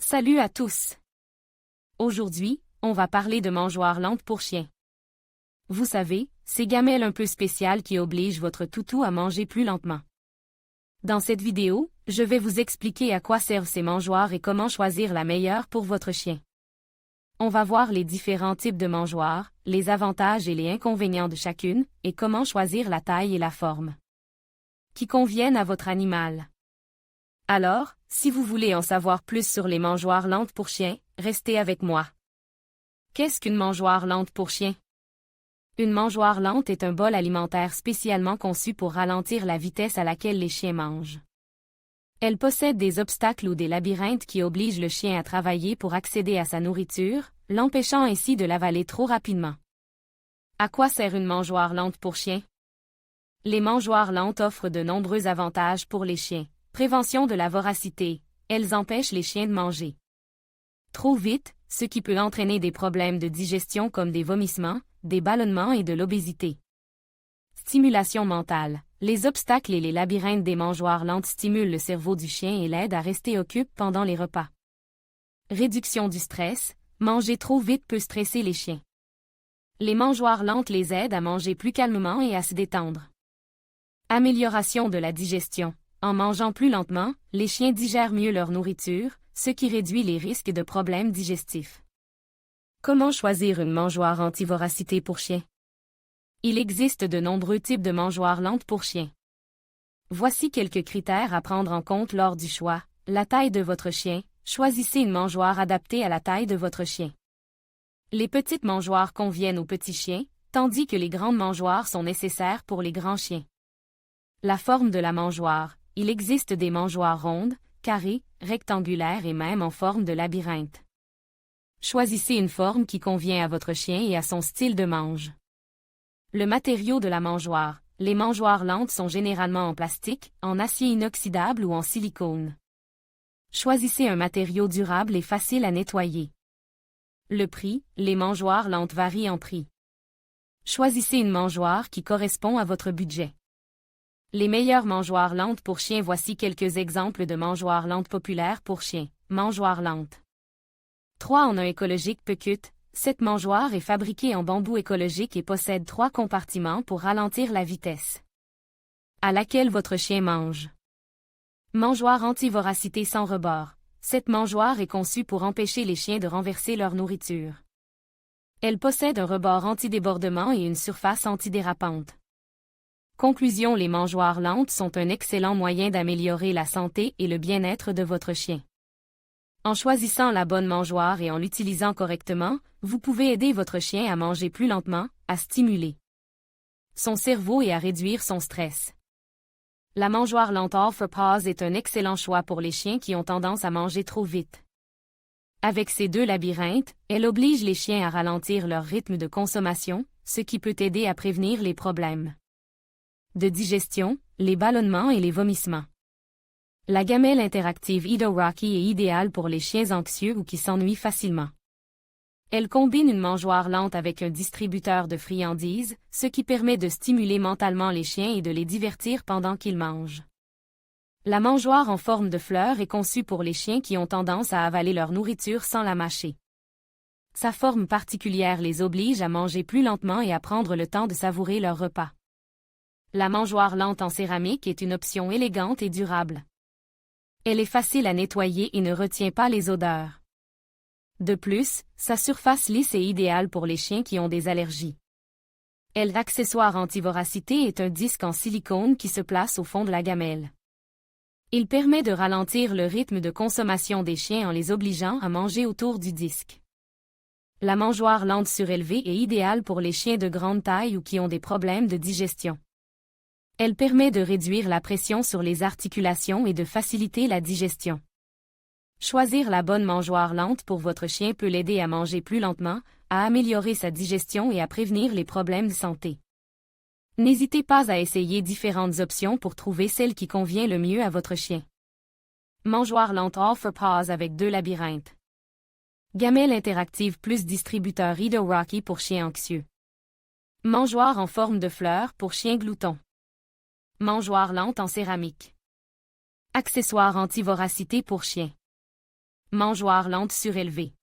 Salut à tous! Aujourd'hui, on va parler de mangeoires lentes pour chiens. Vous savez, ces gamelles un peu spéciales qui obligent votre toutou à manger plus lentement. Dans cette vidéo, je vais vous expliquer à quoi servent ces mangeoires et comment choisir la meilleure pour votre chien. On va voir les différents types de mangeoires, les avantages et les inconvénients de chacune, et comment choisir la taille et la forme qui conviennent à votre animal. Alors, si vous voulez en savoir plus sur les mangeoires lentes pour chiens, restez avec moi. Qu'est-ce qu'une mangeoire lente pour chien? Une mangeoire lente est un bol alimentaire spécialement conçu pour ralentir la vitesse à laquelle les chiens mangent. Elle possède des obstacles ou des labyrinthes qui obligent le chien à travailler pour accéder à sa nourriture, l'empêchant ainsi de l'avaler trop rapidement. À quoi sert une mangeoire lente pour chien? Les mangeoires lentes offrent de nombreux avantages pour les chiens. Prévention de la voracité, elles empêchent les chiens de manger trop vite, ce qui peut entraîner des problèmes de digestion comme des vomissements, des ballonnements et de l'obésité. Stimulation mentale, les obstacles et les labyrinthes des mangeoires lentes stimulent le cerveau du chien et l'aident à rester occupé pendant les repas. Réduction du stress, manger trop vite peut stresser les chiens. Les mangeoires lentes les aident à manger plus calmement et à se détendre. Amélioration de la digestion. En mangeant plus lentement, les chiens digèrent mieux leur nourriture, ce qui réduit les risques de problèmes digestifs. Comment choisir une mangeoire anti-voracité pour chien? Il existe de nombreux types de mangeoires lentes pour chiens. Voici quelques critères à prendre en compte lors du choix. La taille de votre chien, choisissez une mangeoire adaptée à la taille de votre chien. Les petites mangeoires conviennent aux petits chiens, tandis que les grandes mangeoires sont nécessaires pour les grands chiens. La forme de la mangeoire. Il existe des mangeoires rondes, carrées, rectangulaires et même en forme de labyrinthe. Choisissez une forme qui convient à votre chien et à son style de mange. Le matériau de la mangeoire. Les mangeoires lentes sont généralement en plastique, en acier inoxydable ou en silicone. Choisissez un matériau durable et facile à nettoyer. Le prix. Les mangeoires lentes varient en prix. Choisissez une mangeoire qui correspond à votre budget. Les meilleures mangeoires lentes pour chiens. Voici quelques exemples de mangeoires lentes populaires pour chiens. Mangeoire lente. 3 en 1 écologique Pecut. Cette mangeoire est fabriquée en bambou écologique et possède 3 compartiments pour ralentir la vitesse à laquelle votre chien mange. Mangeoire anti-voracité sans rebord. Cette mangeoire est conçue pour empêcher les chiens de renverser leur nourriture. Elle possède un rebord anti-débordement et une surface antidérapante. Conclusion. Les mangeoires lentes sont un excellent moyen d'améliorer la santé et le bien-être de votre chien. En choisissant la bonne mangeoire et en l'utilisant correctement, vous pouvez aider votre chien à manger plus lentement, à stimuler son cerveau et à réduire son stress. La mangeoire lente All for Paws est un excellent choix pour les chiens qui ont tendance à manger trop vite. Avec ces 2 labyrinthes, elle oblige les chiens à ralentir leur rythme de consommation, ce qui peut aider à prévenir les problèmes de digestion, les ballonnements et les vomissements. La gamelle interactive Edo Rocky est idéale pour les chiens anxieux ou qui s'ennuient facilement. Elle combine une mangeoire lente avec un distributeur de friandises, ce qui permet de stimuler mentalement les chiens et de les divertir pendant qu'ils mangent. La mangeoire en forme de fleur est conçue pour les chiens qui ont tendance à avaler leur nourriture sans la mâcher. Sa forme particulière les oblige à manger plus lentement et à prendre le temps de savourer leur repas. La mangeoire lente en céramique est une option élégante et durable. Elle est facile à nettoyer et ne retient pas les odeurs. De plus, sa surface lisse est idéale pour les chiens qui ont des allergies. L'accessoire anti-voracité est un disque en silicone qui se place au fond de la gamelle. Il permet de ralentir le rythme de consommation des chiens en les obligeant à manger autour du disque. La mangeoire lente surélevée est idéale pour les chiens de grande taille ou qui ont des problèmes de digestion. Elle permet de réduire la pression sur les articulations et de faciliter la digestion. Choisir la bonne mangeoire lente pour votre chien peut l'aider à manger plus lentement, à améliorer sa digestion et à prévenir les problèmes de santé. N'hésitez pas à essayer différentes options pour trouver celle qui convient le mieux à votre chien. Mangeoire lente All for Paws avec 2 labyrinthes. Gamelle interactive plus distributeur Edo Rocky pour chiens anxieux. Mangeoire en forme de fleur pour chiens gloutons. Mangeoire lente en céramique. Accessoires anti-voracité pour chiens. Mangeoire lente surélevée.